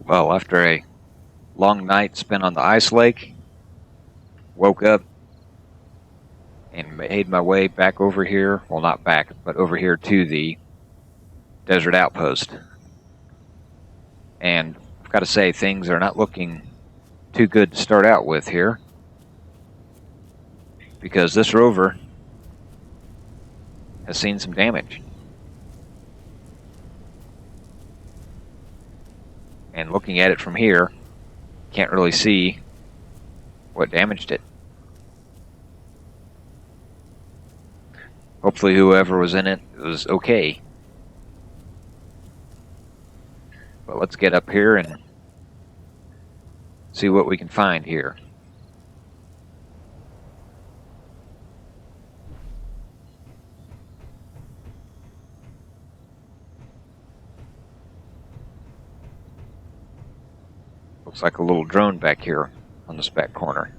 Well, after a long night spent on the ice lake, woke up and made my way back over here. Well, not back, but over here to the desert outpost. And I've got to say, things are not looking too good to start out with here, because this rover has seen some damage. And looking at it from here, can't really see what damaged it. Hopefully whoever was in it was okay. But let's get up here and see what we can find here. Looks like a little drone back here on this back corner.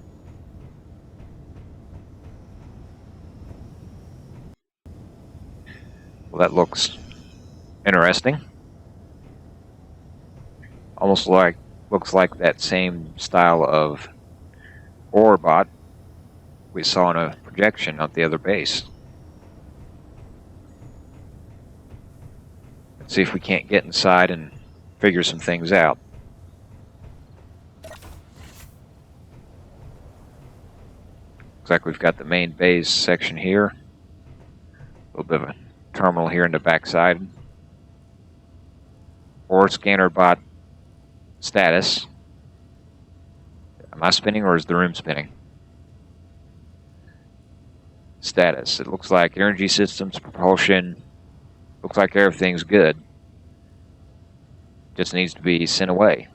Well, that looks interesting. Almost looks like that same style of ore bot we saw in a projection at the other base. Let's see if we can't get inside and figure some things out. Looks like we've got the main base section here. A little bit of a terminal here in the backside. Ore scanner bot status. Am I spinning or is the room spinning? Status. It looks like energy systems, propulsion. Looks like everything's good. Just needs to be sent away.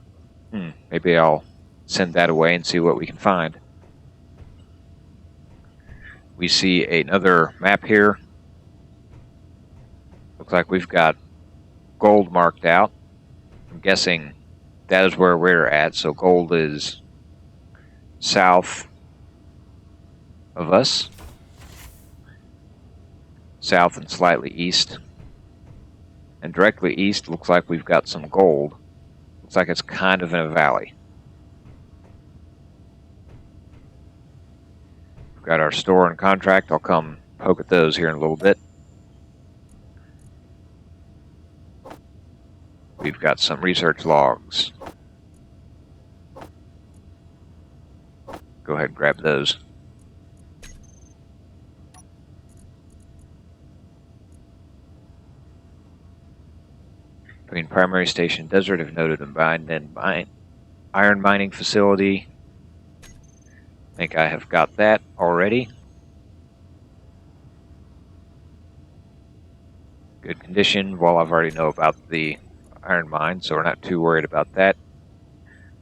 Maybe I'll send that away and see what we can find. We see another map here. Looks like we've got gold marked out. I'm guessing that is where we're at, so gold is south of us. South and slightly east. And directly east looks like we've got some gold. Looks like it's kind of in a valley. We've got our store and contract. I'll come poke at those here in a little bit. We've got some research logs. Go ahead and grab those. Between primary station desert, have noted and iron mining facility. I think I have got that already. Good condition. Well, I've already know about the iron mine, so we're not too worried about that.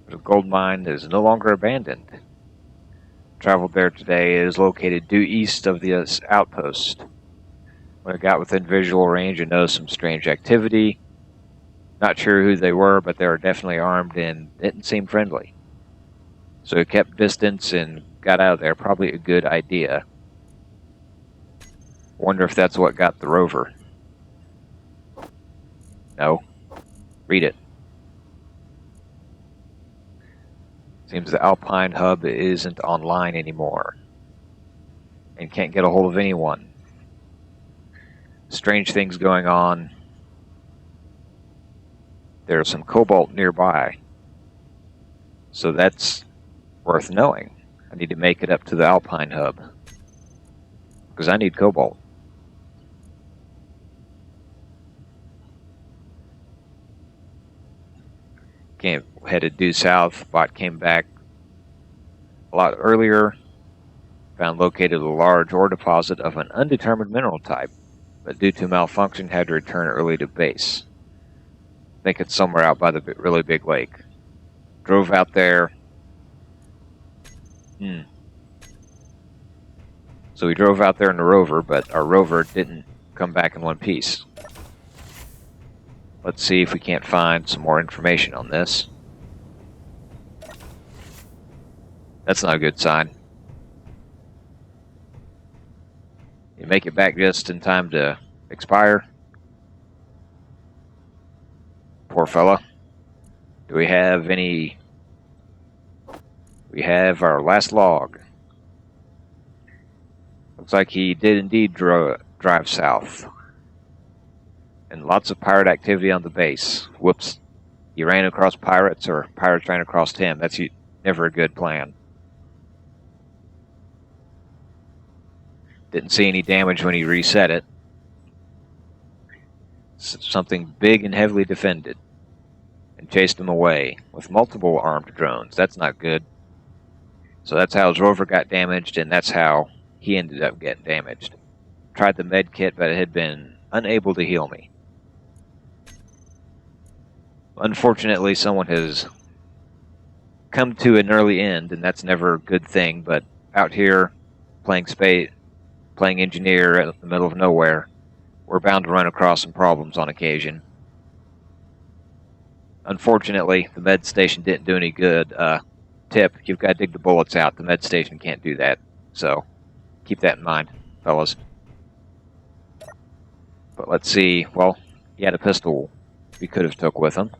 The gold mine is no longer abandoned. Traveled there today. It is located due east of the outpost. When I got within visual range, I noticed some strange activity. Not sure who they were, but they were definitely armed and didn't seem friendly. So we kept distance and got out of there. Probably a good idea. Wonder if that's what got the rover. No. Read it. Seems the Alpine hub isn't online anymore. And can't get a hold of anyone. Strange things going on. There's some cobalt nearby. So that's worth knowing. I need to make it up to the Alpine hub. Because I need cobalt. Headed due south. Bot came back a lot earlier. Found located a large ore deposit of an undetermined mineral type. But due to malfunction had to return early to base. I think it's somewhere out by the really big lake. Drove out there. So we drove out there in the rover, but our rover didn't come back in one piece. Let's see if we can't find some more information on this. That's not a good sign. You make it back just in time to expire. Poor fella. Do we have any... We have our last log. Looks like he did indeed drive south. And lots of pirate activity on the base. Whoops. He ran across pirates, or pirates ran across him. That's never a good plan. Didn't see any damage when he reset it. Something big and heavily defended. And chased him away with multiple armed drones. That's not good. So that's how his rover got damaged, and that's how he ended up getting damaged. Tried the med kit, but it had been unable to heal me. Unfortunately, someone has come to an early end, and that's never a good thing, but out here, playing engineer in the middle of nowhere, we're bound to run across some problems on occasion. Unfortunately, the med station didn't do any good. Tip, you've got to dig the bullets out. The med station can't do that, so keep that in mind, fellas. But let's see, well, he had a pistol we could have took with him.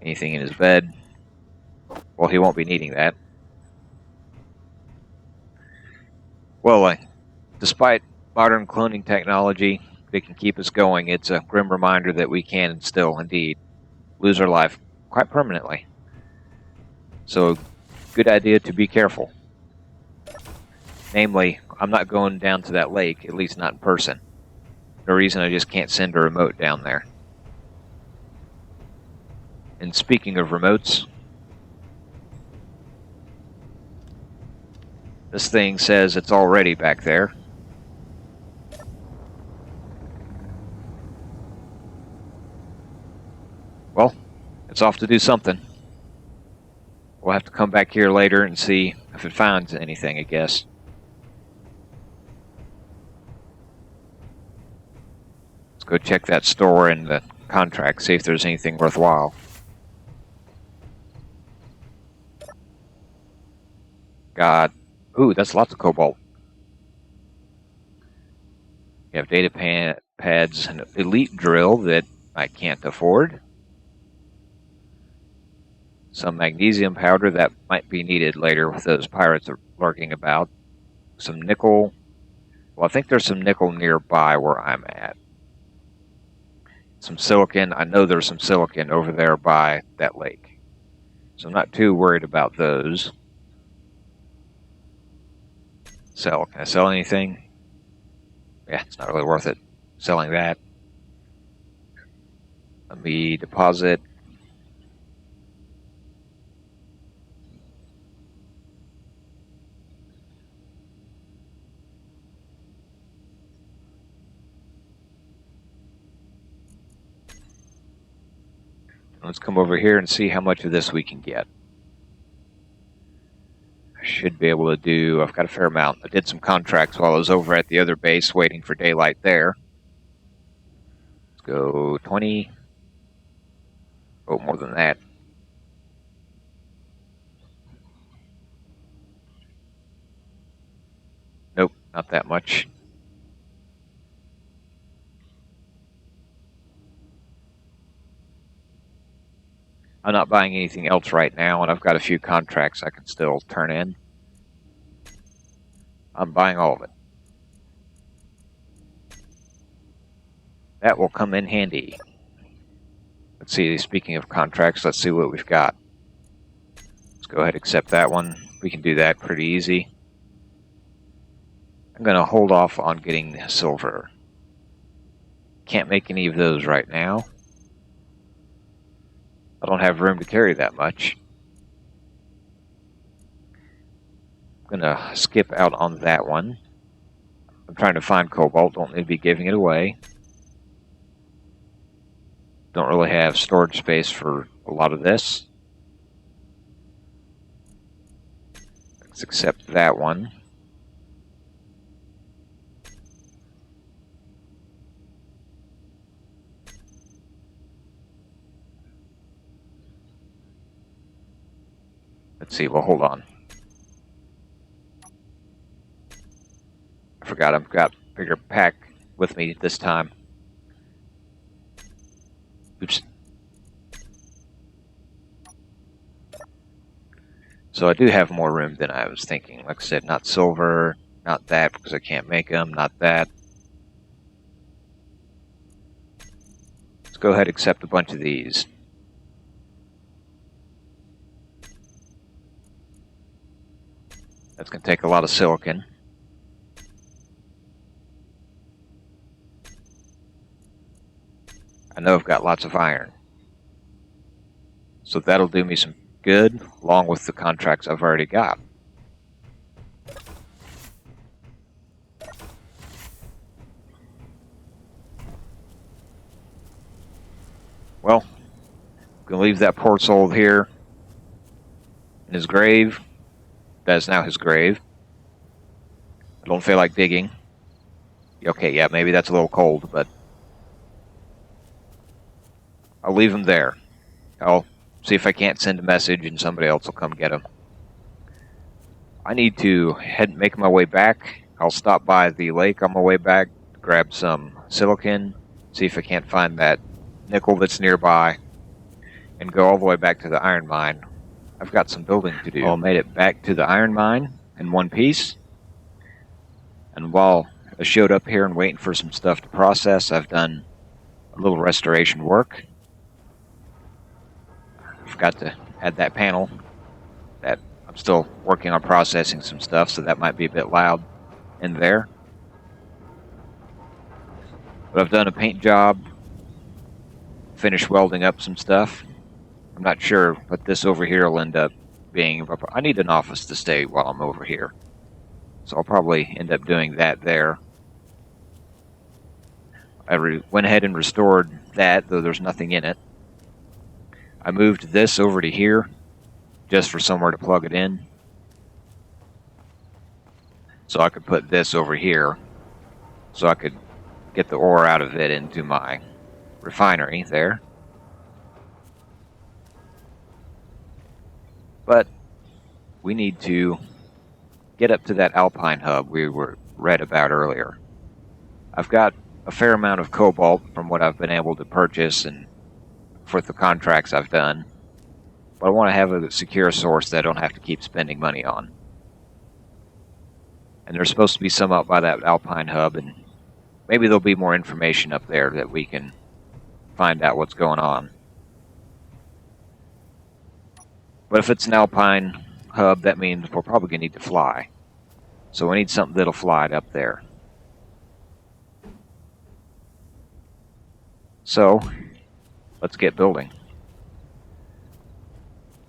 Anything in his bed? Well, he won't be needing that. Well, despite modern cloning technology that can keep us going, it's a grim reminder that we can still, indeed, lose our life quite permanently. So, good idea to be careful. Namely, I'm not going down to that lake, at least not in person. No reason I just can't send a remote down there. And speaking of remotes, this thing says it's already back there. Well, it's off to do something. We'll have to come back here later and see if it finds anything, I guess. Let's go check that store and the contract, see if there's anything worthwhile. God. Ooh, that's lots of cobalt. You have data pads, an elite drill that I can't afford. Some magnesium powder that might be needed later with those pirates lurking about. Some nickel. Well, I think there's some nickel nearby where I'm at. Some silicon. I know there's some silicon over there by that lake. So I'm not too worried about those. Sell. Can I sell anything? Yeah, it's not really worth it selling that. Let me deposit. Let's come over here and see how much of this we can get. I should be able to do, I've got a fair amount. I did some contracts while I was over at the other base waiting for daylight there. Let's go 20. Oh, more than that. Nope, not that much. I'm not buying anything else right now, and I've got a few contracts I can still turn in. I'm buying all of it. That will come in handy. Let's see, speaking of contracts, let's see what we've got. Let's go ahead and accept that one. We can do that pretty easy. I'm going to hold off on getting the silver. Can't make any of those right now. I don't have room to carry that much. I'm going to skip out on that one. I'm trying to find cobalt. Don't need to be giving it away. Don't really have storage space for a lot of this. Let's accept that one. Let's see, well, hold on. I forgot I've got a bigger pack with me this time. Oops. So I do have more room than I was thinking. Like I said, not silver, not that because I can't make them, not that. Let's go ahead and accept a bunch of these. That's going to take a lot of silicon. I know I've got lots of iron. So that'll do me some good, along with the contracts I've already got. Well, I'm going to leave that poor soul here in his grave. That is now his grave. I don't feel like digging. Okay, yeah, maybe that's a little cold, but I'll leave him there. I'll see if I can't send a message and somebody else will come get him. I need to make my way back. I'll stop by the lake on my way back, grab some silicon, see if I can't find that nickel that's nearby, and go all the way back to the iron mine. I've got some building to do. I made it back to the iron mine in one piece. And while I showed up here and waiting for some stuff to process, I've done a little restoration work. I forgot to add that panel. That I'm still working on processing some stuff, so that might be a bit loud in there. But I've done a paint job, finished welding up some stuff. I'm not sure what this over here will end up being. I need an office to stay while I'm over here. So I'll probably end up doing that there. I went ahead and restored that, though there's nothing in it. I moved this over to here, just for somewhere to plug it in. So I could put this over here, so I could get the ore out of it into my refinery there. But we need to get up to that Alpine hub we read about earlier. I've got a fair amount of cobalt from what I've been able to purchase and for the contracts I've done, but I want to have a secure source that I don't have to keep spending money on. And there's supposed to be some up by that Alpine hub, and maybe there'll be more information up there that we can find out what's going on. But if it's an Alpine hub, that means we're probably going to need to fly. So we need something that'll fly it up there. So, let's get building.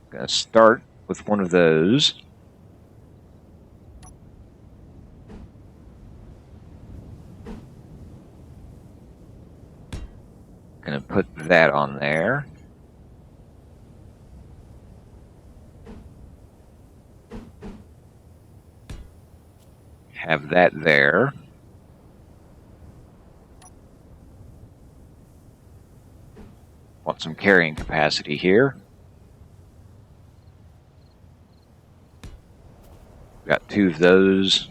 I'm going to start with one of those. Going to put that on there. Have that there. Want some carrying capacity here. Got two of those.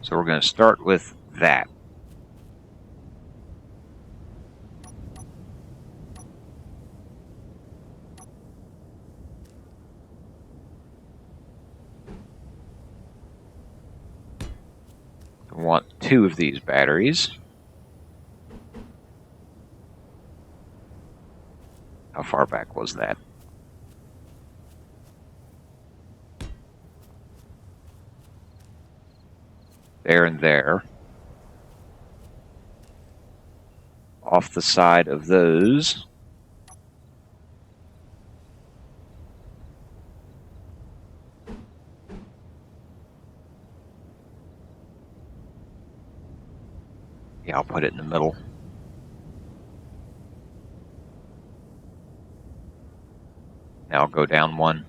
So we're going to start with that. I want two of these batteries. How far back was that? There and there. Off the side of those. Yeah, I'll put it in the middle. Now I'll go down one.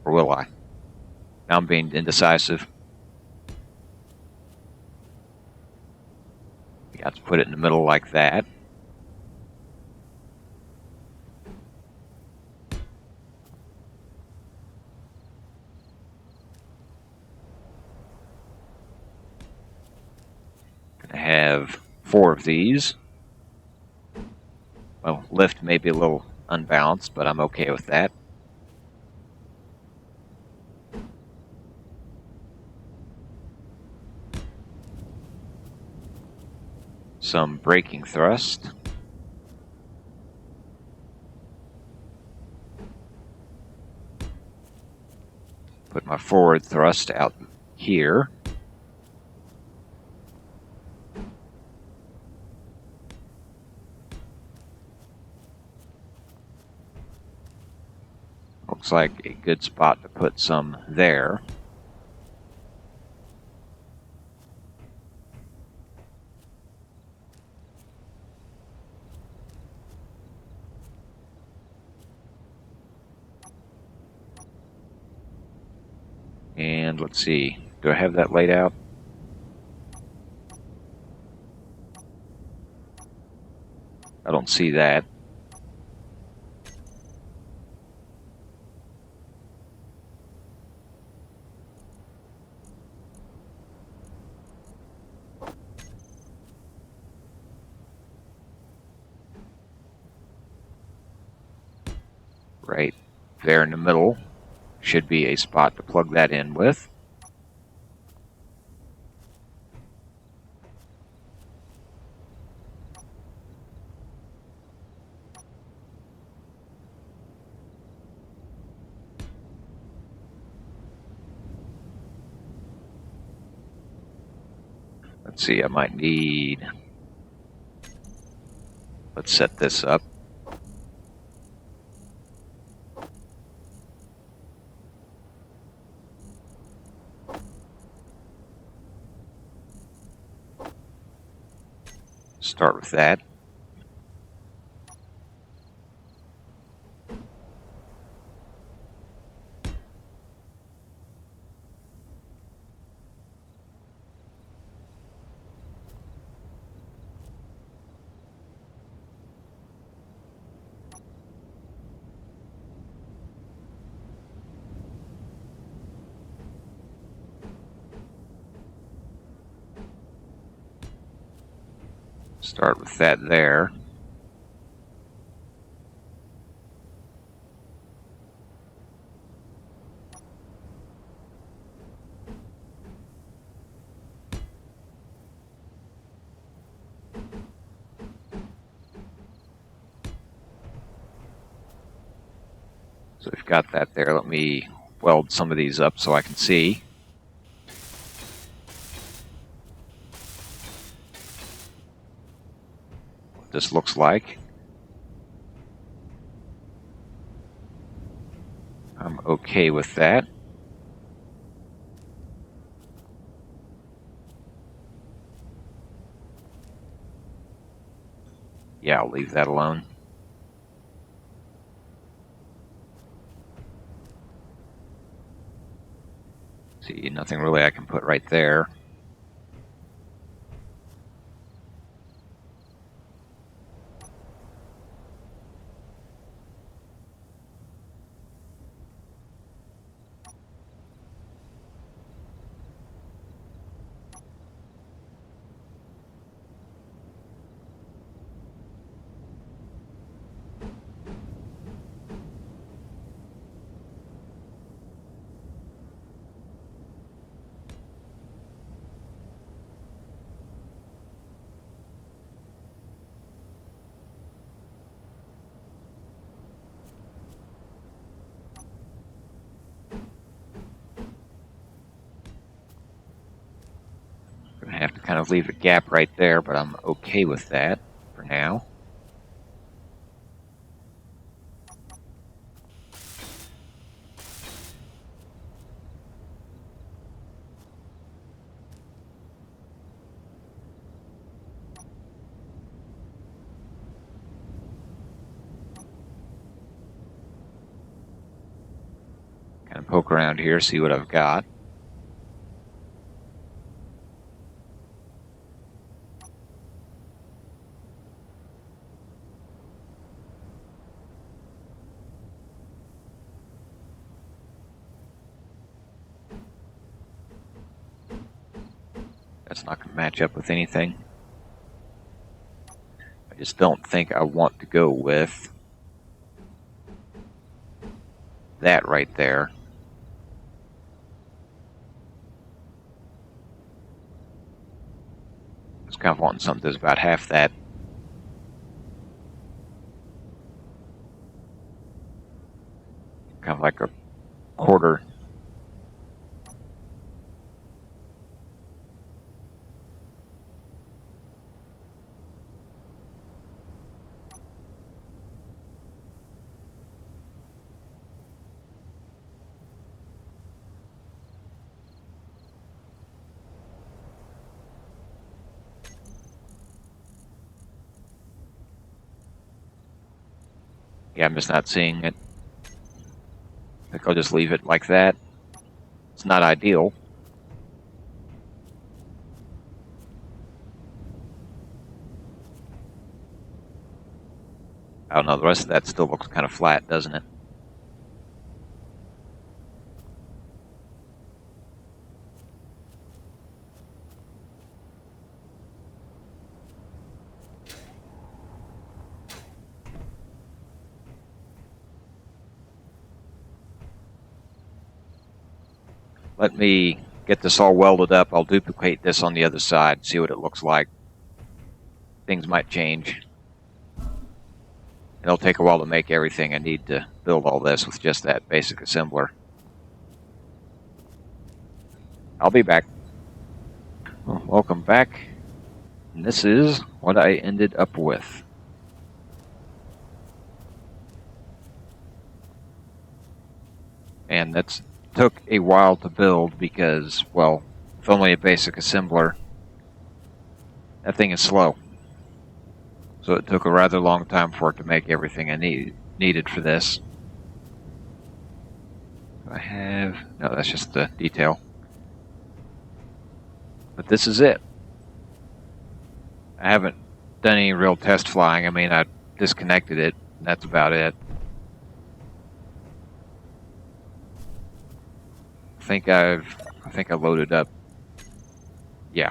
Or will I? Now I'm being indecisive. You have to put it in the middle like that. 4 of these. Well, lift may be a little unbalanced, but I'm okay with that. Some braking thrust. Put my forward thrust out here. Looks like a good spot to put some there. And let's see, do I have that laid out? I don't see that. Right there in the middle should be a spot to plug that in with. Let's see, I might need... Let's set this up. Start with that. Start with that there. So we've got that there. Let me weld some of these up so I can see. What this looks like. I'm okay with that. Yeah, I'll leave that alone. See, nothing really I can put right there. Gonna have to kind of leave a gap right there, but I'm okay with that for now. Kind of poke around here, see what I've got. That's not going to match up with anything. I just don't think I want to go with that right there. I was kind of wanting something that's about half that. Kind of like a quarter. Yeah, I'm just not seeing it. I think I'll just leave it like that. It's not ideal. I don't know, the rest of that still looks kind of flat, doesn't it? Let me get this all welded up. I'll duplicate this on the other side, see what it looks like. Things might change. It'll take a while to make everything. I need to build all this with just that basic assembler. I'll be back. Well, welcome back. And this is what I ended up with. And that's took a while to build because, well, with only a basic assembler, that thing is slow. So it took a rather long time for it to make everything I needed for this. I have... no, that's just the detail. But this is it. I haven't done any real test flying. I mean, I disconnected it, and that's about it. I think I loaded up. Yeah.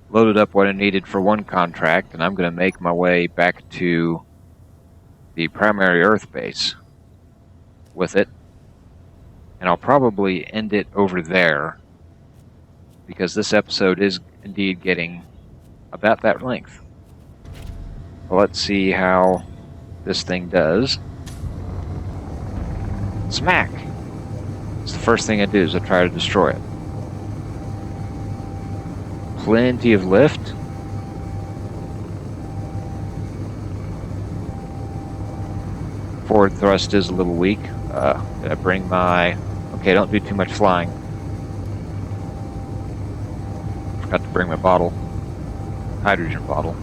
Loaded up what I needed for one contract, and I'm going to make my way back to the primary Earth base with it. And I'll probably end it over there, because this episode is indeed getting about that length. Well, let's see how this thing does. Smack! It's the first thing I do is I try to destroy it. Plenty of lift. Forward thrust is a little weak. Did I bring my... okay, don't do too much flying. Forgot to bring my bottle. Hydrogen bottle.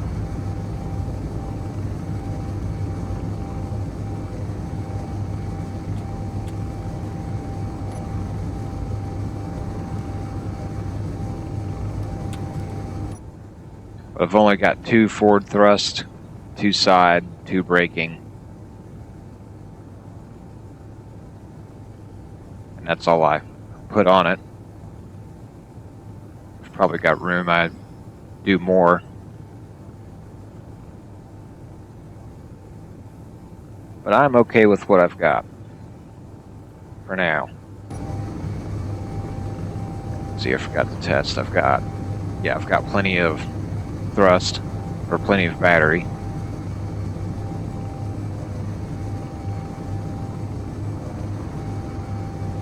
I've only got 2 forward thrust, 2 side, 2 braking. And that's all I put on it. I've probably got room. I'd do more. But I'm okay with what I've got for now. Let's see, I forgot to test. I've got plenty of thrust, or plenty of battery.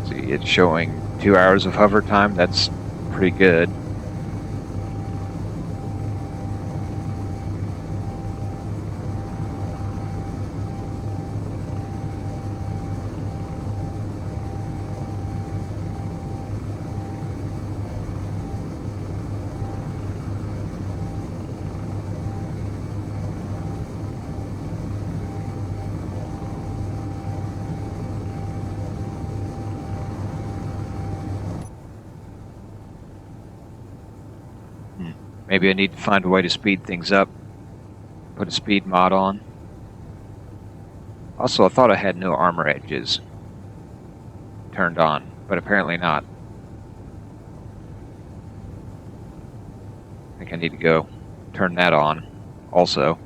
See, it's showing 2 hours of hover time. That's pretty good. Maybe I need to find a way to speed things up. Put a speed mod on. Also, I thought I had no armor edges turned on, but apparently not. I think I need to go turn that on also.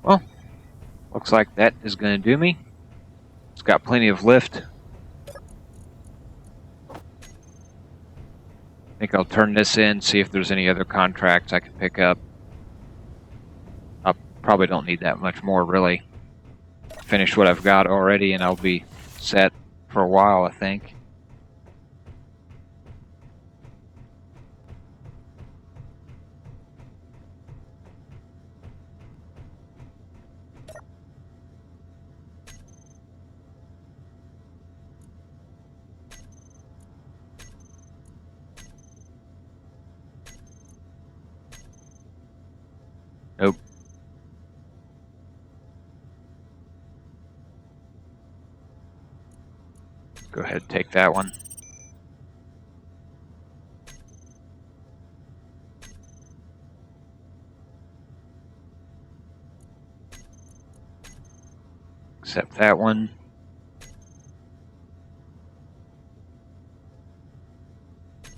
Well, looks like that is going to do me. It's got plenty of lift. I think I'll turn this in, see if there's any other contracts I can pick up. I probably don't need that much more, really. Finish what I've got already, and I'll be set for a while, I think. Nope. Go ahead and take that one. Accept that one.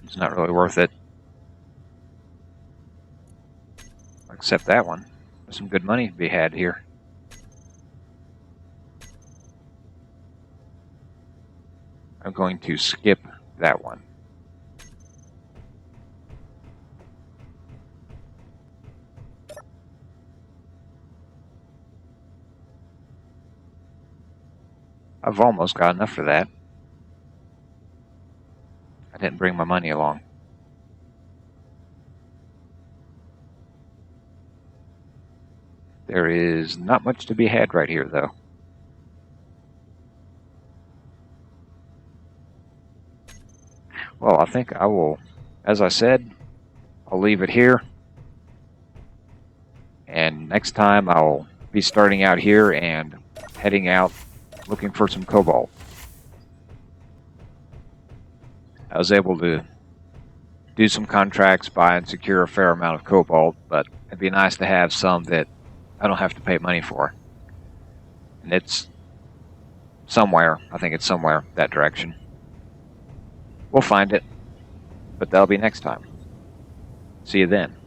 It's not really worth it. Accept that one. There's some good money to be had here. I'm going to skip that one. I've almost got enough for that. I didn't bring my money along. There is not much to be had right here, though. Well, I think I will, as I said, I'll leave it here. And next time I'll be starting out here and heading out looking for some cobalt. I was able to do some contracts, buy and secure a fair amount of cobalt, but it'd be nice to have some that I don't have to pay money for. And it's somewhere, I think it's somewhere that direction. We'll find it, but that'll be next time. See you then.